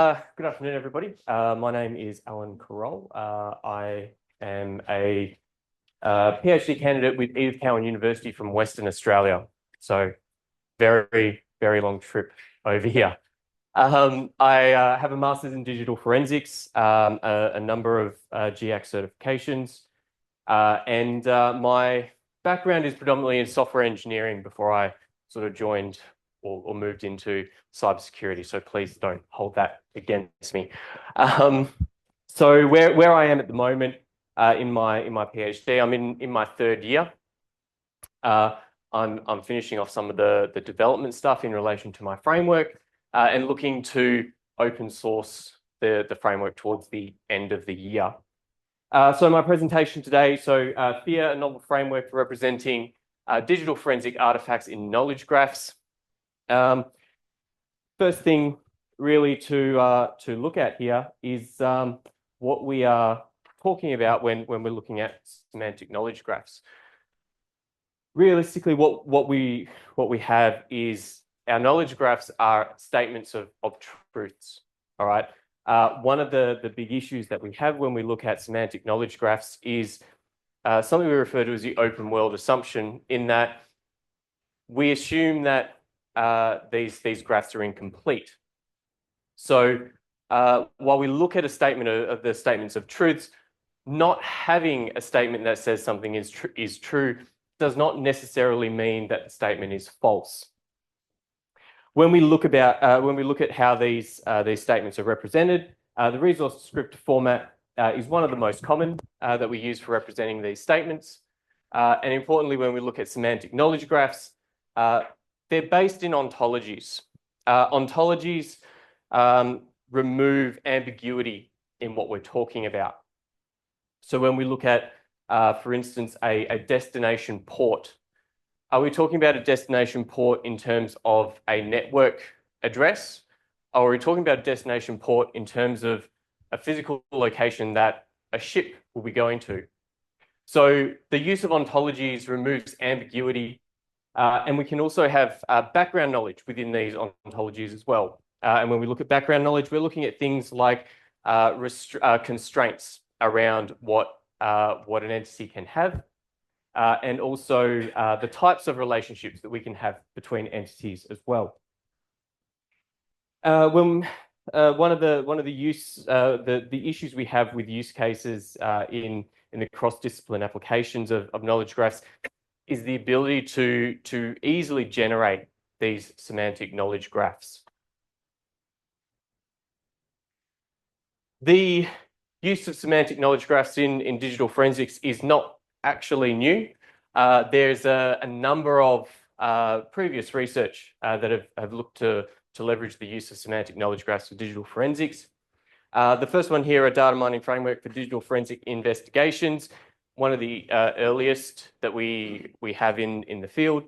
Good afternoon, everybody. My name is Allan Korol. I am a PhD candidate with Edith Cowan University from Western Australia. So very, very long trip over here. I have a master's in digital forensics, a number of GX certifications, and my background is predominantly in software engineering before I sort of joined or moved into cybersecurity. So please don't hold that against me. So where I am at the moment in my PhD, I'm in my third year. I'm finishing off some of the development stuff in relation to my framework and looking to open source the framework towards the end of the year. So my presentation today, FEAR, a novel framework for representing digital forensic artifacts in knowledge graphs. First thing really to look at here is what we are talking about when we're looking at semantic knowledge graphs. Realistically, what we have is our knowledge graphs are statements of truths. All right. One of the big issues that we have when we look at semantic knowledge graphs is something we refer to as the open world assumption, in that we assume that these graphs are incomplete. So while we look at a statement of the statements of truths, not having a statement that says something is true does not necessarily mean that the statement is false. When we look at how these statements are represented, the resource descriptor format is one of the most common that we use for representing these statements. And importantly, when we look at semantic knowledge graphs, they're based in ontologies. Ontologies remove ambiguity in what we're talking about. So when we look at, for instance, a destination port, are we talking about a destination port in terms of a network address? Or are we talking about a destination port in terms of a physical location that a ship will be going to? So the use of ontologies removes ambiguity. And we can also have background knowledge within these ontologies as well. And when we look at background knowledge, we're looking at things like constraints around what an entity can have, and also the types of relationships that we can have between entities as well. One of the issues we have with use cases in the cross-discipline applications of knowledge graphs is the ability to easily generate these semantic knowledge graphs. The use of semantic knowledge graphs in digital forensics is not actually new. There's a number of previous research that have looked to leverage the use of semantic knowledge graphs for digital forensics. The first one here, a data mining framework for digital forensic investigations, one of the earliest that we have in the field,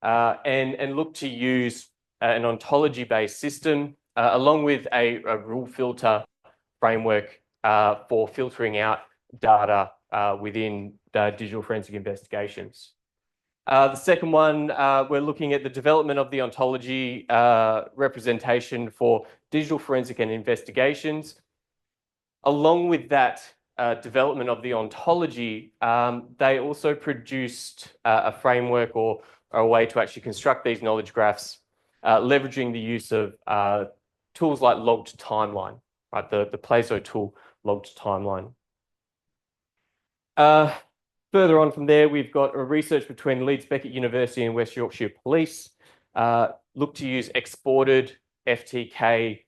and look to use an ontology-based system along with a rule filter framework for filtering out data within digital forensic investigations. The second one, we're looking at the development of the ontology representation for digital forensic and investigations. Along with that development of the ontology, they also produced a framework or a way to actually construct these knowledge graphs, leveraging the use of tools like logged timeline, right? The Plazo tool, logged timeline. Further on from there, we've got a research between Leeds Beckett University and West Yorkshire Police, look to use exported FTK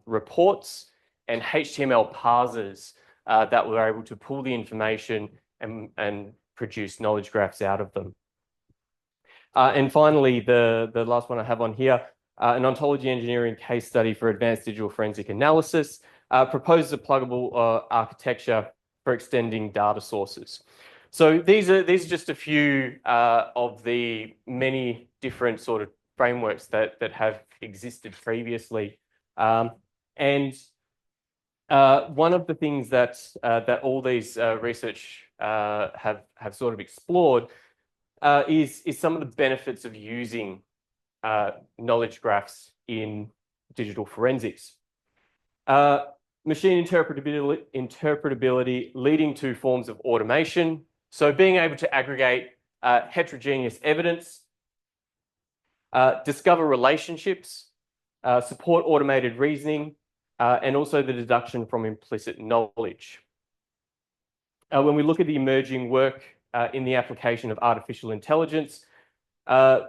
reports and HTML parsers that were able to pull the information and produce knowledge graphs out of them. And finally, the last one I have on here, an ontology engineering case study for advanced digital forensic analysis, proposes a pluggable architecture for extending data sources. So these are just a few of the many different sort of frameworks that have existed previously. And one of the things that all these research have sort of explored is some of the benefits of using knowledge graphs in digital forensics. Uh, Machine interpretability leading to forms of automation. So being able to aggregate heterogeneous evidence, discover relationships, support automated reasoning, and also the deduction from implicit knowledge. When we look at the emerging work in the application of artificial intelligence,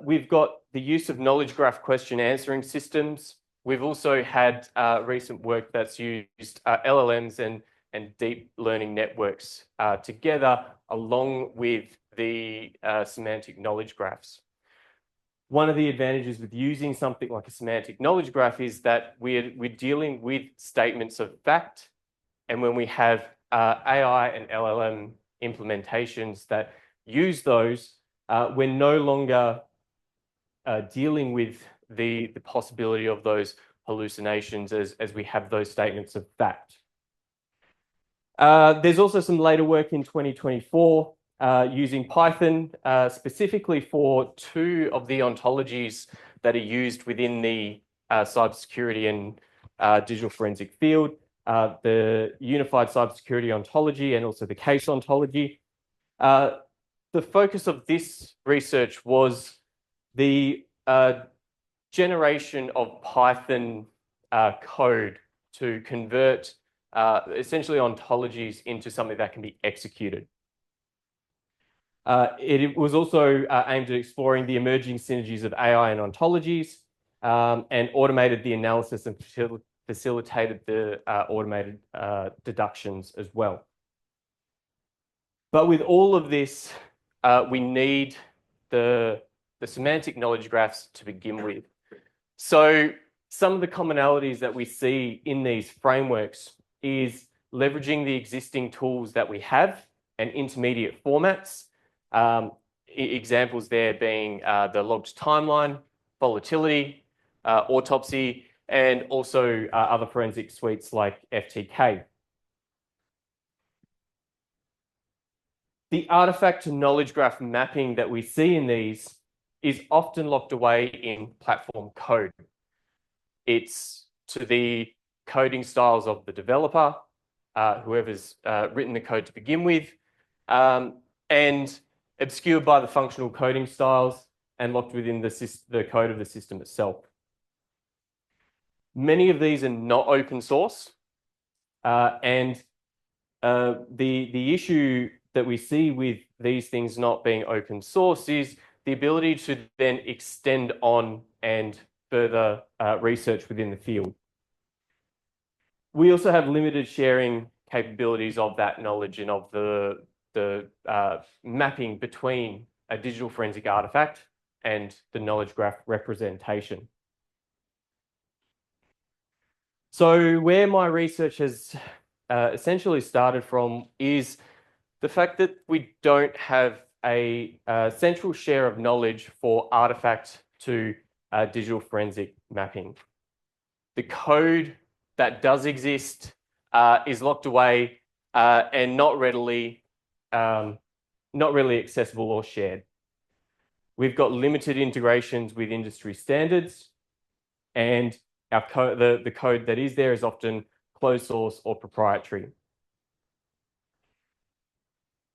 we've got the use of knowledge graph question answering systems. We've also had recent work that's used LLMs and deep learning networks together along with the semantic knowledge graphs. One of the advantages with using something like a semantic knowledge graph is that we're dealing with statements of fact. And when we have AI and LLM implementations that use those, we're no longer dealing with the possibility of those hallucinations as we have those statements of fact. There's also some later work in 2024 using Python specifically for two of the ontologies that are used within the cybersecurity and digital forensic field, the unified cybersecurity ontology and also the case ontology. The focus of this research was the generation of Python code to convert essentially ontologies into something that can be executed. It was also aimed at exploring the emerging synergies of AI and ontologies and automated the analysis and facilitated the automated deductions as well. But with all of this, we need the semantic knowledge graphs to begin with. So some of the commonalities that we see in these frameworks is leveraging the existing tools that we have and intermediate formats. Examples there being the logged timeline, volatility, autopsy, and also other forensic suites like FTK. The artifact to knowledge graph mapping that we see in these is often locked away in platform code. It's to the coding styles of the developer, whoever's written the code to begin with, and obscured by the functional coding styles and locked within the code of the system itself. Many of these are not open source, and the issue that we see with these things not being open source is the ability to then extend on and further research within the field. We also have limited sharing capabilities of that knowledge and of the mapping between a digital forensic artifact and the knowledge graph representation. So where my research has essentially started from is the fact that we don't have a central share of knowledge for artifact to digital forensic mapping. The code that does exist is locked away and not readily accessible or shared. We've got limited integrations with industry standards, and the code that is there is often closed source or proprietary.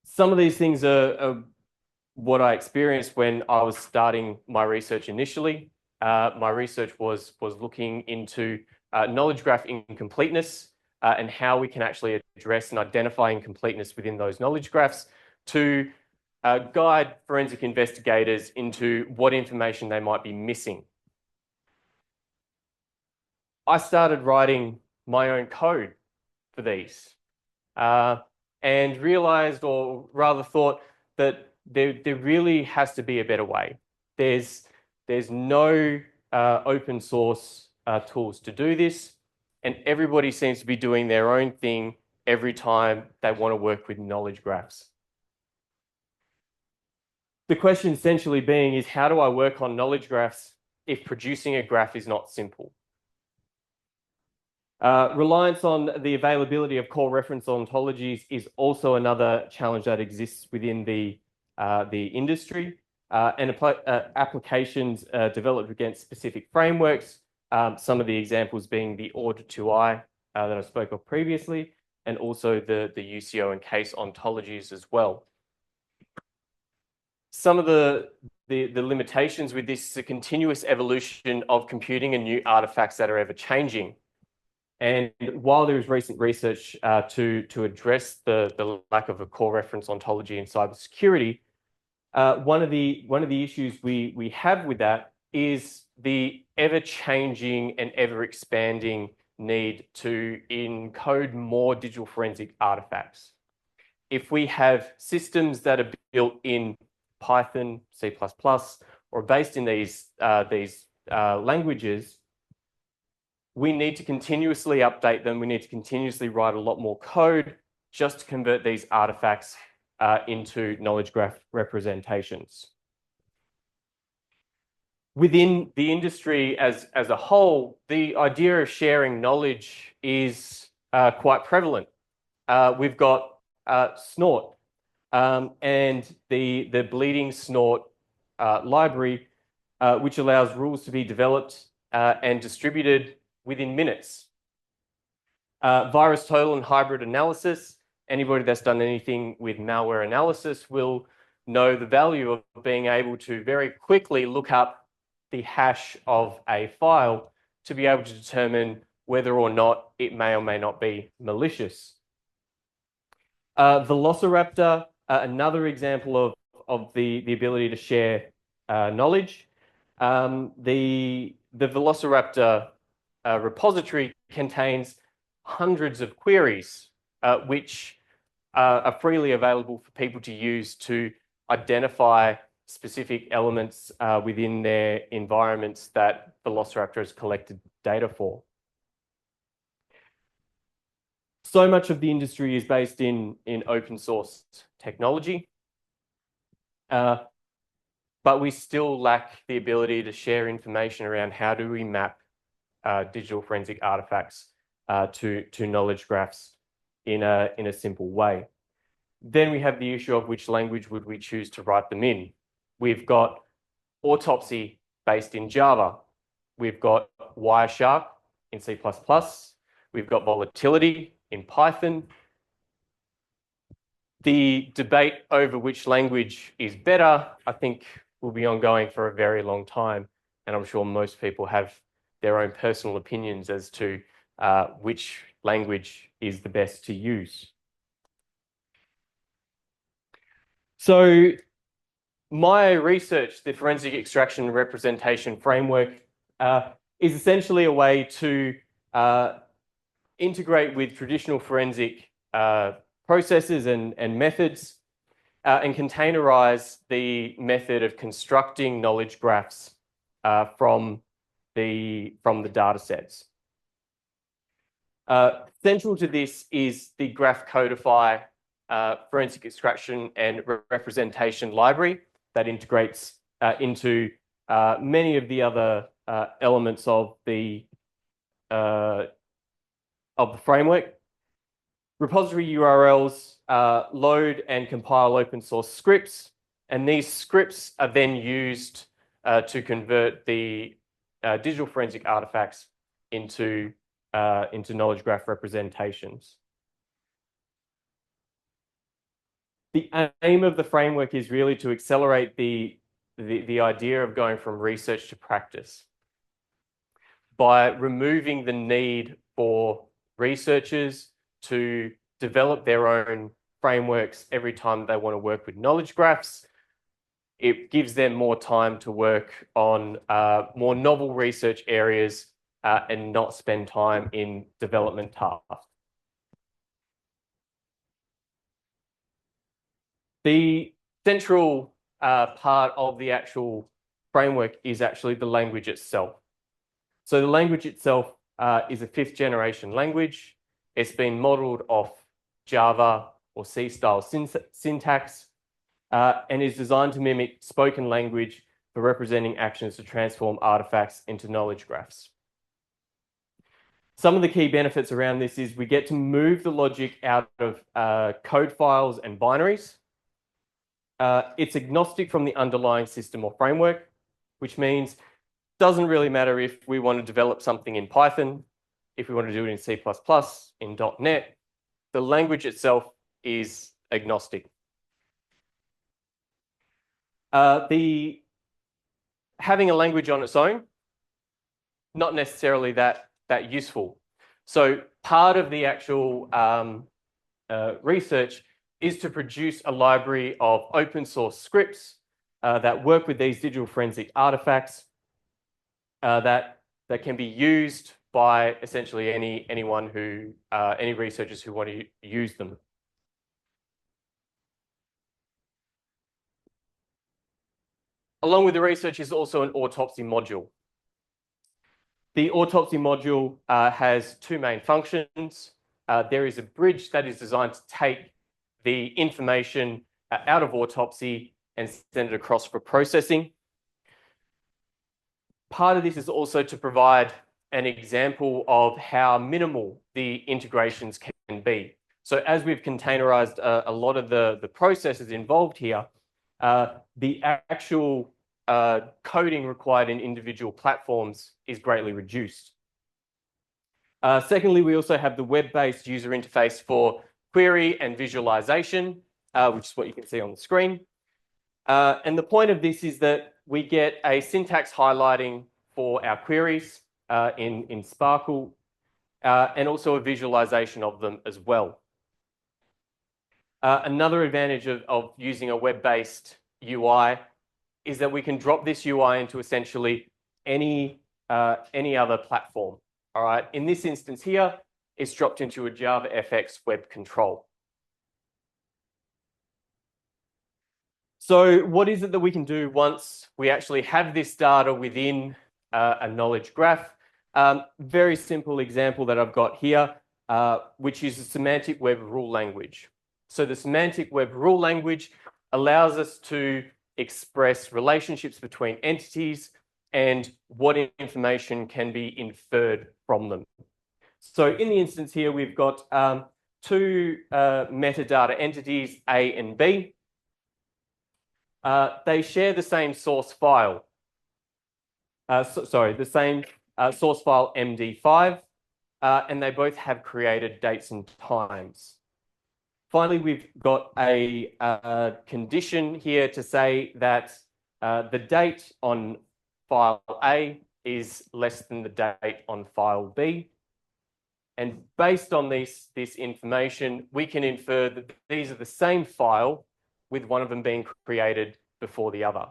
Some of these things are what I experienced when I was starting my research initially. My research was looking into knowledge graph incompleteness and how we can actually address and identify incompleteness within those knowledge graphs to guide forensic investigators into what information they might be missing. I started writing my own code for these and realized, or rather thought, that there really has to be a better way. There's no open source tools to do this, and everybody seems to be doing their own thing every time they want to work with knowledge graphs. The question essentially being is, how do I work on knowledge graphs if producing a graph is not simple? Reliance on the availability of core reference ontologies is also another challenge that exists within the industry, and applications developed against specific frameworks, some of the examples being the Order 2i that I spoke of previously, and also the UCO and case ontologies as well. Some of the limitations with this is a continuous evolution of computing and new artifacts that are ever changing. And while there is recent research to address the lack of a core reference ontology in cybersecurity, one of the issues we have with that is the ever-changing and ever-expanding need to encode more digital forensic artifacts. If we have systems that are built in Python, C++, or based in these languages, we need to continuously update them. We need to continuously write a lot more code just to convert these artifacts into knowledge graph representations. Within the industry as a whole, the idea of sharing knowledge is quite prevalent. We've got Snort and the Bleeding Snort library, which allows rules to be developed and distributed within minutes. Virus total and hybrid analysis. Anybody that's done anything with malware analysis will know the value of being able to very quickly look up the hash of a file to be able to determine whether or not it may or may not be malicious. Velociraptor, another example of the ability to share knowledge. The Velociraptor repository contains hundreds of queries, which are freely available for people to use to identify specific elements within their environments that Velociraptor has collected data for. So much of the industry is based in open source technology, but we still lack the ability to share information around how do we map digital forensic artifacts to knowledge graphs in a simple way. Then we have the issue of which language would we choose to write them in. We've got Autopsy based in Java. We've got Wireshark in C++. We've got Volatility in Python. The debate over which language is better, I think, will be ongoing for a very long time. And I'm sure most people have their own personal opinions as to which language is the best to use. So my research, the Forensic Extraction Representation Framework, is essentially a way to integrate with traditional forensic processes and methods and containerize the method of constructing knowledge graphs from the data sets. Central to this is the Graph Codify forensic extraction and representation library that integrates into many of the other elements of the framework. Repository URLs load and compile open source scripts, and these scripts are then used to convert the digital forensic artifacts into knowledge graph representations. The aim of the framework is really to accelerate the idea of going from research to practice by removing the need for researchers to develop their own frameworks every time they want to work with knowledge graphs. It gives them more time to work on more novel research areas and not spend time in development tasks. The central part of the actual framework is actually the language itself. So the language itself is a 5th generation language. It's been modeled off Java or C-style syntax and is designed to mimic spoken language for representing actions to transform artifacts into knowledge graphs. Some of the key benefits around this is we get to move the logic out of code files and binaries. It's agnostic from the underlying system or framework, which means it doesn't really matter if we want to develop something in Python, if we want to do it in C++, in .NET, the language itself is agnostic. Having a language on its own, not necessarily that useful. So part of the actual research is to produce a library of open source scripts that work with these digital forensic artifacts that can be used by essentially anyone who, any researchers who want to use them. Along with the research is also an autopsy module. The autopsy module has two main functions. There is a bridge that is designed to take the information out of autopsy and send it across for processing. Part of this is also to provide an example of how minimal the integrations can be. So as we've containerized a lot of the processes involved here, the actual coding required in individual platforms is greatly reduced. Secondly, we also have the web-based user interface for query and visualization, which is what you can see on the screen. And the point of this is that we get a syntax highlighting for our queries in Sparkle, and also a visualization of them as well. Another advantage of using a web-based UI is that we can drop this UI into essentially any other platform. All right. In this instance here, it's dropped into a JavaFX web control. So what is it that we can do once we actually have this data within a knowledge graph? Very simple example that I've got here, which is a semantic web rule language. So the semantic web rule language allows us to express relationships between entities and what information can be inferred from them. So in the instance here, we've got two metadata entities, A and B. They share the same source file. The same source file MD5, and they both have created dates and times. Finally, we've got a condition here to say that the date on file A is less than the date on file B. And based on this information, we can infer that these are the same file, with one of them being created before the other.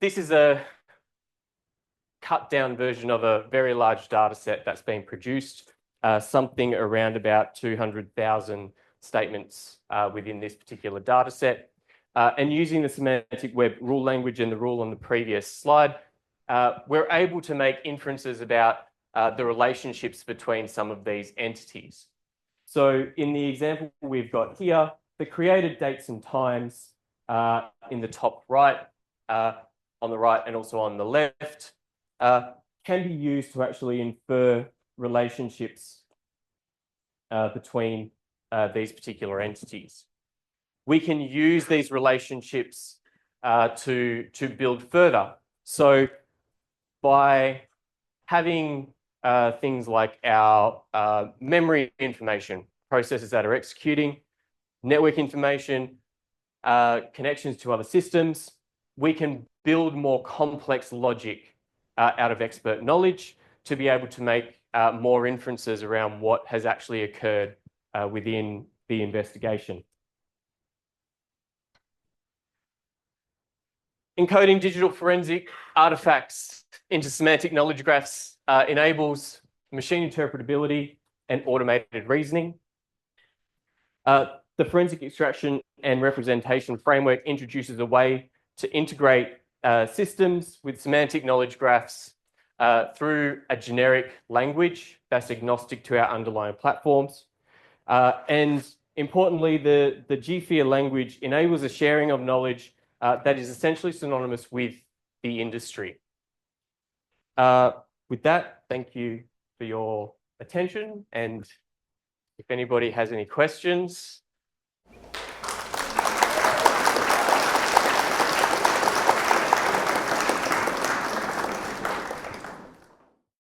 This is a cut down version of a very large data set that's been produced, something around about 200,000 statements within this particular data set. And using the semantic web rule language and the rule on the previous slide, we're able to make inferences about the relationships between some of these entities. So in the example we've got here, the created dates and times in the top right, on the right and also on the left, can be used to actually infer relationships between these particular entities. We can use these relationships to build further. So by having things like our memory information, processes that are executing, network information, connections to other systems, we can build more complex logic out of expert knowledge to be able to make more inferences around what has actually occurred within the investigation. Encoding digital forensic artifacts into semantic knowledge graphs enables machine interpretability and automated reasoning. The forensic extraction and representation framework introduces a way to integrate systems with semantic knowledge graphs through a generic language that's agnostic to our underlying platforms. And importantly, the GFEAR language enables a sharing of knowledge that is essentially synonymous with the industry. With that, thank you for your attention. And if anybody has any questions,